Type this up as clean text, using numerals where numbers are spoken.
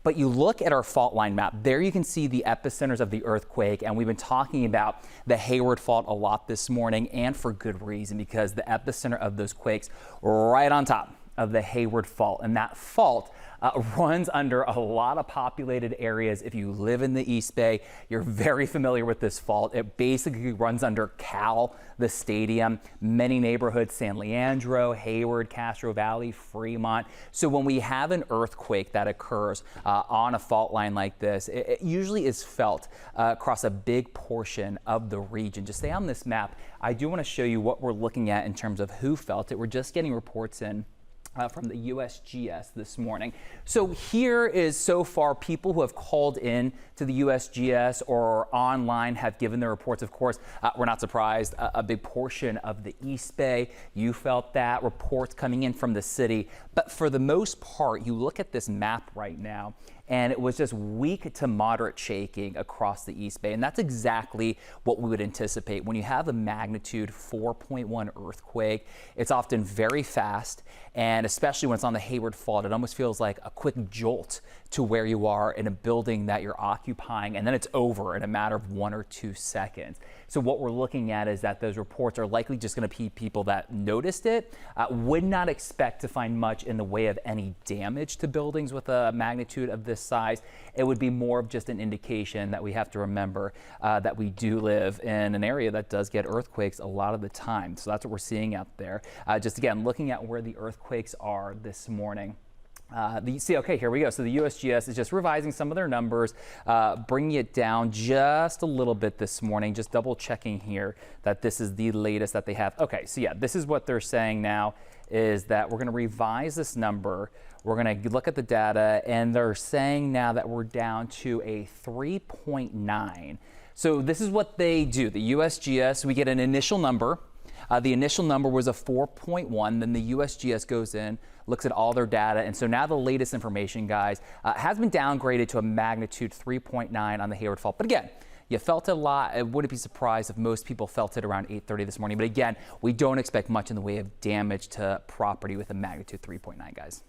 But you look at our fault line map, there you can see the epicenters of the earthquake, and we've been talking about the Hayward Fault a lot this morning, and for good reason, because the epicenter of those quakes right on top of the Hayward Fault, and that fault runs under a lot of populated areas. If you live in the East Bay, you're very familiar with this fault. It basically runs under Cal, the stadium, many neighborhoods, San Leandro, Hayward, Castro Valley, Fremont. So when we have an earthquake that occurs on a fault line like this, it usually is felt across a big portion of the region. Just stay on this map. I do want to show you what we're looking at in terms of who felt it. We're just getting reports in from the USGS this morning. So here is so far people who have called in to the USGS or online have given their reports. Of course, we're not surprised. A big portion of the East Bay, you felt that. Reports coming in from the city. But for the most part, you look at this map right now, and it was just weak to moderate shaking across the East Bay. And that's exactly what we would anticipate. When you have a magnitude 4.1 earthquake, it's often very fast, and especially when it's on the Hayward Fault, it almost feels like a quick jolt to where you are in a building that you're occupying, and then it's over in a matter of 1 or 2 seconds. So what we're looking at is that those reports are likely just going to be people that noticed it, would not expect to find much in the way of any damage to buildings with a magnitude of this size. It would be more of just an indication that we have to remember that we do live in an area that does get earthquakes a lot of the time. So that's what we're seeing out there. Just again, looking at where the earthquakes are this morning. Okay, here we go. So the USGS is just revising some of their numbers, bringing it down just a little bit this morning, just double checking here that this is the latest that they have. Okay, so yeah, this is what they're saying now is that we're going to revise this number. We're going to look at the data, and they're saying now that we're down to a 3.9. So this is what they do. The USGS, we get an initial number. The initial number was a 4.1. Then the USGS goes in, looks at all their data. And so now the latest information, guys, has been downgraded to a magnitude 3.9 on the Hayward Fault. But again, you felt it a lot. I wouldn't be surprised if most people felt it around 8:30 this morning. But again, we don't expect much in the way of damage to property with a magnitude 3.9, guys.